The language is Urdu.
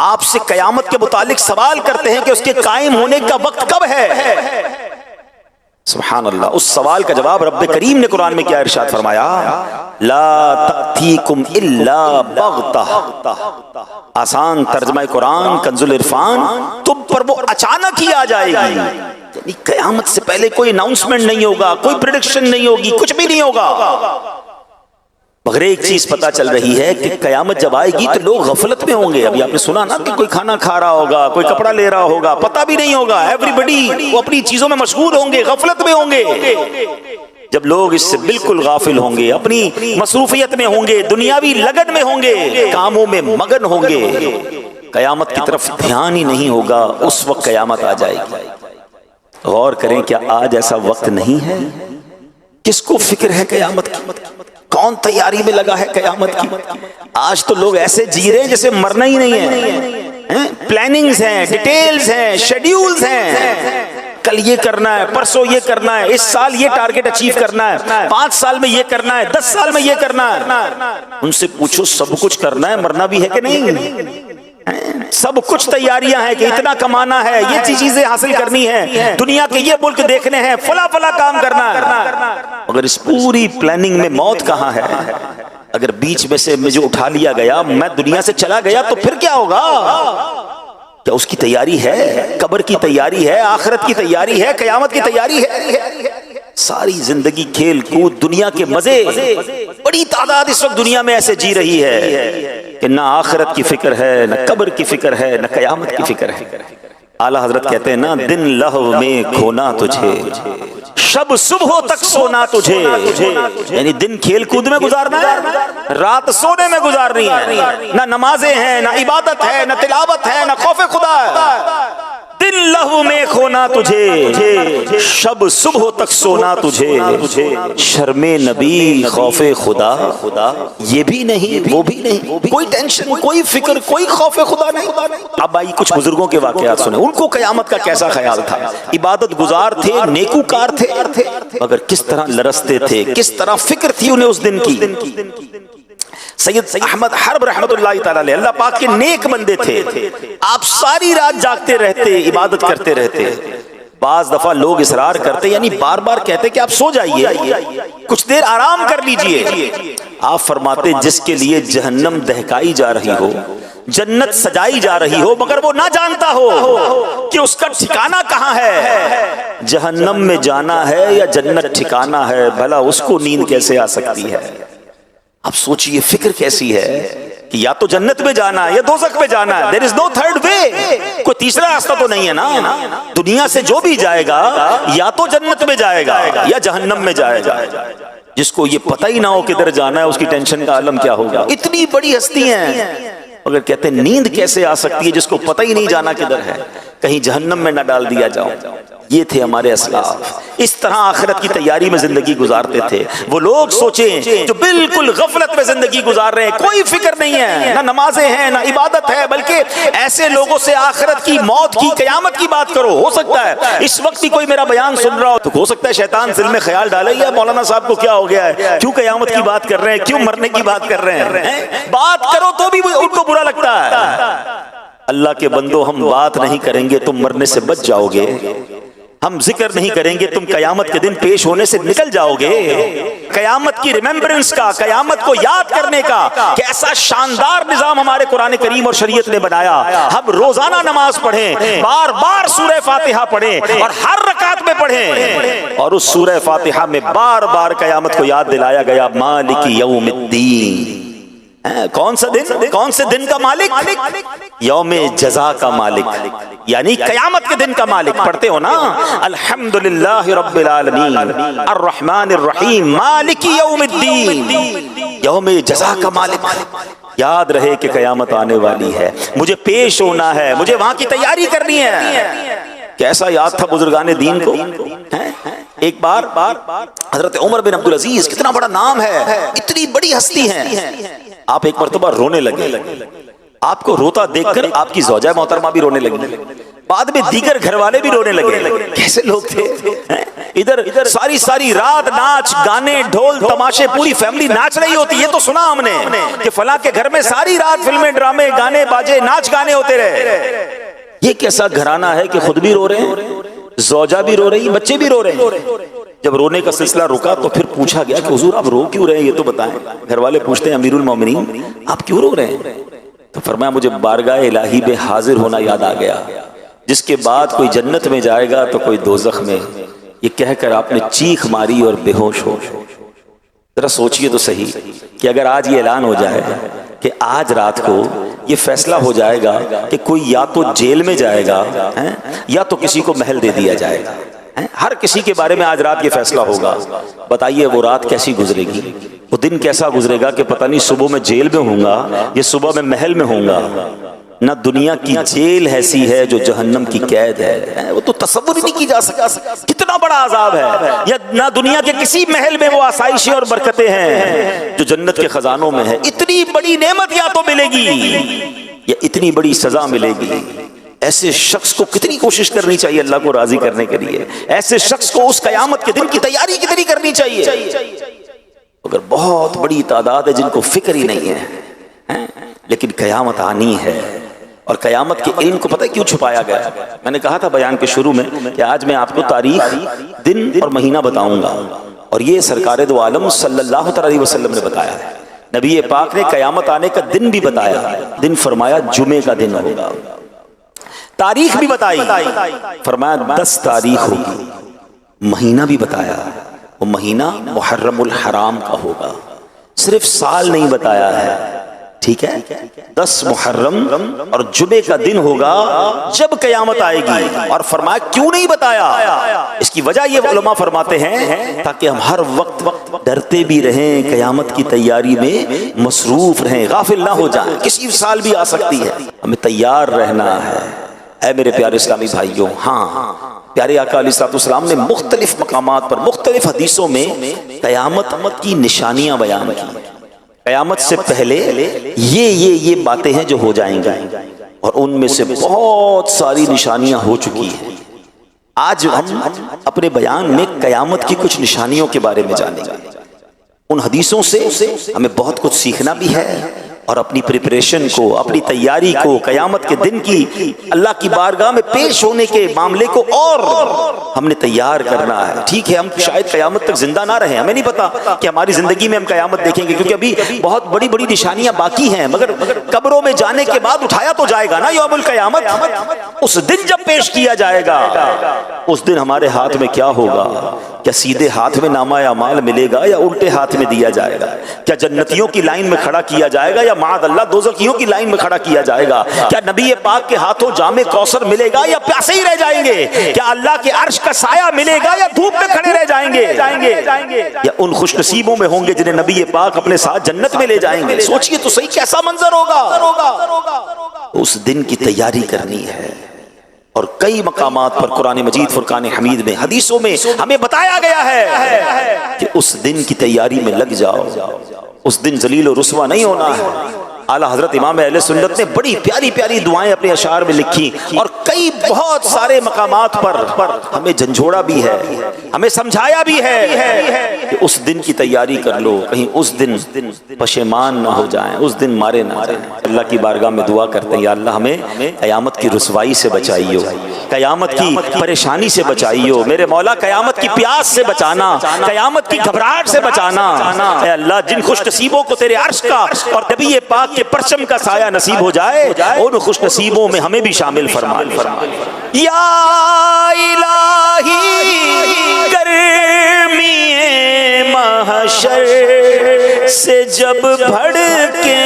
آپ سے قیامت کے متعلق سوال کرتے ہیں کہ اس کے قائم ہونے کا وقت کب ہے. سبحان اللہ. اس سوال کا جواب رب کریم نے قرآن میں کیا ارشاد فرمایا؟ لا تأتیکم الا بغتہ. آسان ترجمہ قرآن کنز العرفان، تم پر وہ اچانک ہی آ جائے گی. یعنی قیامت سے پہلے کوئی اناؤنسمنٹ نہیں ہوگا، کوئی پریڈکشن نہیں ہوگی، کچھ بھی نہیں ہوگا. مگر ایک چیز پتا چل رہی ہے کہ قیامت جب آئے گی تو لوگ غفلت میں ہوں گے. ابھی آپ نے سنا نا کہ کوئی کھانا کھا رہا ہوگا، کوئی کپڑا لے رہا ہوگا، پتہ بھی نہیں ہوگا. ایوری بڈی وہ اپنی چیزوں میں مشغول ہوں گے، غفلت میں ہوں گے. جب لوگ اس سے بالکل غافل ہوں گے، اپنی مصروفیت میں ہوں گے، دنیاوی لگن میں ہوں گے، کاموں میں مگن ہوں گے، قیامت کی طرف دھیان ہی نہیں ہوگا، اس وقت قیامت آ جائے گی. غور کریں، کیا آج ایسا وقت نہیں ہے؟ کس کو فکر ہے قیامت کی؟ کون تیاری میں لگا ہے قیامت کی؟ آج تو لوگ ایسے جی رہے ہیں جیسے مرنا ہی نہیں ہے. پلاننگز ہیں، ڈیٹیلز ہیں، شیڈیولز ہیں. کل یہ کرنا ہے، پرسوں یہ کرنا ہے، اس سال یہ ٹارگٹ اچیو کرنا ہے، 5 سال میں یہ کرنا ہے، 10 سال میں یہ کرنا ہے. ان سے پوچھو سب کچھ کرنا ہے، مرنا بھی ہے کہ نہیں؟ سب کچھ تیاریاں ہیں کہ اتنا کمانا ہے، یہ چیزیں حاصل کرنی ہے، دنیا کے یہ ملک دیکھنے ہیں، فلا فلا کام کرنا ہے. اگر اس پوری پلاننگ میں موت کہاں ہے؟ اگر بیچ میں سے مجھے اٹھا لیا گیا، میں دنیا سے چلا گیا، تو پھر کیا ہوگا؟ کیا اس کی تیاری ہے؟ قبر کی تیاری ہے، آخرت کی تیاری ہے، قیامت کی تیاری ہے. ساری زندگی کھیل کود، دنیا کے مزے. بڑی تعداد اس وقت دنیا میں ایسے جی رہی ہے کہ نہ آخرت کی فکر ہے، نہ قبر کی فکر ہے، نہ قیامت کی فکر ہے. اعلیٰ حضرت کہتے ہیں نا، دن لہو میں کھونا تجھے، شب صبح تک سونا تجھے. یعنی دن کھیل کود میں گزارنا ہے، رات سونے میں گزارنی ہے. نہ نمازیں ہیں، نہ عبادت ہے، نہ تلاوت ہے، نہ خوف خدا ہے. دن لہو میں کھونا تجھے، شب صبح تک سونا تجھے. شرم نبی خوف خدا یہ بھی نہیں، وہ بھی نہیں. کوئی ٹینشن، کوئی فکر، کوئی خوف خدا نہیں. اب آئی کچھ بزرگوں کے واقعات سنیں. ان کو قیامت کا کیسا خیال تھا؟ عبادت گزار تھے، نیکوکار تھے، مگر کس طرح لرزتے تھے، کس طرح فکر تھی انہیں اس دن کی. سید احمد حرب رحمت اللہ تعالی علیہ، اللہ پاک کے نیک بندے تھے. آپ ساری رات جاگتے رہتے، عبادت کرتے رہتے. بعض دفعہ لوگ اصرار کرتے، یعنی بار بار کہتے کہ آپ سو جائیے، کچھ دیر آرام کر لیجئے. آپ فرماتے جس کے لیے جہنم دہکائی جا رہی ہو، جنت سجائی جا رہی ہو، مگر وہ نہ جانتا ہو کہ اس کا ٹھکانہ کہاں ہے، جہنم میں جانا ہے یا جنت ٹھکانہ ہے، بھلا اس کو نیند کیسے آ سکتی ہے؟ اب سوچئے فکر کیسی ہے کہ یا تو جنت میں جانا ہے یا دوزخ میں جانا ہے. there is no third way. کوئی تیسرا راستہ تو نہیں ہے نا. دنیا سے جو بھی جائے گا یا تو جنت میں جائے گا یا جہنم میں جائے گا. جس کو یہ پتہ ہی نہ ہو کدھر جانا ہے، اس کی ٹینشن کا عالم کیا ہوگا. اتنی بڑی ہستی ہیں، مگر کہتے ہیں نیند کیسے آ سکتی ہے جس کو پتہ ہی نہیں جانا کدھر ہے، کہیں جہنم میں نہ ڈال دیا جاؤ. یہ تھے ہمارے اسلاف، اس طرح آخرت کی تیاری میں زندگی گزارتے تھے. وہ لوگ سوچیں جو بالکل غفلت میں زندگی گزار رہے ہیں، کوئی فکر نہیں ہے، نہ نمازیں ہیں، نہ عبادت ہے، بلکہ ایسے لوگوں سے آخرت کی، موت کی، قیامت کی بات کرو. ہو سکتا ہے اس وقت بھی کوئی میرا بیان سن رہا ہو تو ہو سکتا ہے شیطان دل میں خیال ڈالے یا مولانا صاحب کو کیا ہو گیا ہے، کیوں قیامت کی بات کر رہے ہیں، کیوں مرنے کی بات کر رہے ہیں. بات کرو تو بھی ان کو برا لگتا ہے. اللہ کے بندو، ہم بات نہیں کریں گے تم مرنے سے بچ جاؤ گے، ہم ذکر نہیں کریں گے تم قیامت کے دن پیش ہونے سے نکل جاؤ گے. قیامت کی ریممبرنس کا، قیامت کو یاد کرنے کا کیسا شاندار نظام ہمارے قرآن کریم اور شریعت نے بنایا. ہم روزانہ نماز پڑھیں، بار بار سورہ فاتحہ پڑھیں اور ہر رکعت میں پڑھیں، اور اس سورہ فاتحہ میں بار بار قیامت کو یاد دلایا گیا. مالک یوم الدین، کون سا دن، کون سے دن کا مالک؟ یوم جزا کا مالک، یعنی قیامت کے دن کا مالک. پڑھتے ہو نا، الحمدللہ رب العالمین الرحمن الرحیم مالک یوم الدین، یوم جزا کا مالک. یاد رہے کہ قیامت آنے والی ہے، مجھے پیش ہونا ہے، مجھے وہاں کی تیاری کرنی ہے. کیسا یاد تھا بزرگان دین کو. ایک بار حضرت عمر بن عبدالعزیز، کتنا بڑا نام ہے، اتنی بڑی ہستی ہیں. آپ ایک مرتبہ رونے لگے. آپ کو روتا دیکھ کر آپ کی زوجہ محترمہ بھی رونے لگی، بعد میں دیگر گھر والے بھی رونے لگے. کیسے لوگ تھے، ادھر ساری ساری رات ناچ گانے ڈھول تماشے، پوری فیملی ناچ رہی ہوتی. یہ تو سنا ہم نے کہ فلاں کے گھر میں ساری رات فلمیں ڈرامے گانے باجے ناچ گانے ہوتے رہے. یہ کیسا گھرانہ ہے کہ خود بھی رو رہے ہیں، زوجہ بھی رو رہی، بچے بھی رو رہے ہیں. جب رونے کا سلسلہ رکا تو پھر پوچھا گیا کہ حضور آپ رو کیوں رہے ہیں، یہ تو بتائیں. گھر والے پوچھتے ہیں امیر المومنین آپ کیوں رو رہے ہیں؟ تو فرمایا مجھے بارگاہ الہی میں حاضر ہونا یاد آ گیا، جس کے بعد کوئی جنت میں جائے گا تو کوئی دوزخ میں. یہ کہہ کر آپ نے چیخ ماری اور بے ہوش ہو. ذرا سوچئے تو صحیح کہ اگر آج یہ اعلان ہو جائے کہ آج رات کو یہ فیصلہ ہو جائے گا کہ کوئی یا تو جیل میں جائے گا یا تو کسی کو محل دے دیا جائے گا، ہر کسی کے بارے میں آج رات یہ فیصلہ ہوگا. بتائیے وہ رات کیسی گزرے گی، وہ دن کیسا گزرے گا کہ پتہ نہیں صبح میں جیل میں ہوں گا یا صبح میں محل میں ہوں گا. نہ دنیا کی جیل ایسی ہے جو جہنم کی قید ہے، وہ تو تصور ہی نہیں کی جا سکتا کتنا بڑا عذاب ہے. یا نہ دنیا کے کسی محل میں وہ آسائشیں اور برکتیں ہیں جو جنت کے خزانوں میں ہے. اتنی بڑی نعمت یا تو ملے گی یا اتنی بڑی سزا ملے گی. ایسے شخص کو کتنی کوشش کرنی چاہیے اللہ کو راضی کرنے کے لیے. ایسے شخص کو اس قیامت کے دن کی تیاری کتنی کرنی چاہیے. اگر بہت بڑی تعداد ہے جن کو فکر ہی نہیں ہے، لیکن قیامت آنی ہے. اور قیامت کے علم کو پتہ ہے کیوں چھپایا گیا؟ میں نے کہا تھا بیان کے شروع میں کہ آج میں آپ کو تاریخ، دن اور مہینہ بتاؤں گا، اور یہ سرکار دو عالم صلی اللہ علیہ وسلم نے بتایا ہے. نبی پاک نے قیامت آنے کا دن بھی بتایا. دن فرمایا جمعے کا دن ہوگا. تاریخ بھی بتائی، فرمایا 10 تاریخ ہوگی. مہینہ بھی بتایا، وہ مہینہ محرم الحرام کا ہوگا. صرف سال نہیں بتایا ہے، ٹھیک ہے، 10 محرم اور جمعے کا دن ہوگا جب قیامت آئے گی. اور فرمایا کیوں نہیں بتایا؟ اس کی وجہ یہ علماء فرماتے ہیں تاکہ ہم ہر وقت ڈرتے بھی رہیں، قیامت کی تیاری میں مصروف رہیں، غافل نہ ہو جائیں. کسی سال بھی آ سکتی ہے، ہمیں تیار رہنا ہے. اے میرے پیارے اسلامی بھائیوں، ہاں پیارے آقا علیہ الصلوۃ والسلام نے مختلف مقامات پر مختلف حدیثوں میں قیامت کی نشانیاں بیان کی. قیامت سے پہلے یہ باتیں ہیں جو ہو جائیں گی، اور ان میں سے بہت ساری نشانیاں ہو چکی ہیں. آج ہم اپنے بیان میں قیامت کی کچھ نشانیوں کے بارے میں جانیں گے. ان حدیثوں سے ہمیں بہت کچھ سیکھنا بھی ہے، اور اپنی پریپریشن کو، اپنی تیاری کو، قیامت کے دن کی اللہ کی بارگاہ میں پیش ہونے کے معاملے کو اور ہم نے تیار کرنا ہے. ٹھیک ہے ہم شاید قیامت تک زندہ نہ رہیں، ہمیں نہیں پتا کہ ہماری زندگی میں ہم قیامت دیکھیں گے، کیونکہ ابھی بہت بڑی بڑی نشانیاں باقی ہیں. مگر قبروں میں جانے کے بعد اٹھایا تو جائے گا نا یوم القیامت. اس دن جب پیش کیا جائے گا، اس دن ہمارے ہاتھ میں کیا ہوگا؟ کیا سیدھے ہاتھ میں نامہ اعمال ملے گا یا الٹے ہاتھ میں دیا جائے گا؟ کیا جنتیوں کی لائن میں کھڑا کیا جائے گا یا معاذ اللہ دوزخیوں کی لائن میں کھڑا کیا جائے گا؟ کیا نبی پاک کے ہاتھوں جام کوثر ملے گا یا پیاسے ہی رہ جائیں گے؟ کیا اللہ کے عرش کا سایہ ملے گا یا دھوپ میں کھڑے رہ جائیں گے؟ یا ان خوش نصیبوں میں ہوں گے جنہیں نبی پاک اپنے ساتھ جنت میں لے جائیں گے؟ سوچئے تو صحیح کیسا منظر ہوگا. اس دن کی تیاری کرنی ہے. اور کئی مقامات پر قرآن مجید فرقان حمید میں حدیثوں میں ہمیں بتایا گیا ہے کہ اس دن کی تیاری میں لگ جاؤ. اس دن ذلیل و رسوا نہیں ہونا ہے. اعلیٰ حضرت امام اہل سنت نے بڑی پیاری پیاری دعائیں اپنے اشعار میں لکھی، اور کئی بہت سارے مقامات پر ہمیں جھنجھوڑا بھی ہے، ہمیں سمجھایا بھی ہے کہ اس دن کی تیاری کر لو، کہیں اس دن پشیمان نہ ہو جائیں، اس دن مارے نہ جائیں. اللہ کی بارگاہ میں دعا کرتے ہیں یا اللہ ہمیں قیامت کی رسوائی سے بچائیو، قیامت کی پریشانی سے بچائیو. میرے مولا قیامت کی پیاس سے بچانا، قیامت کی گھبراہٹ سے بچانا. اے اللہ جن خوش نصیبوں کو تیرے عرش کا اور نبی پاک کے پرچم کا سایہ نصیب ہو جائے، ان خوش نصیبوں میں ہمیں بھی شامل فرما. یا الہی گرمی محشر سے جب بھڑکے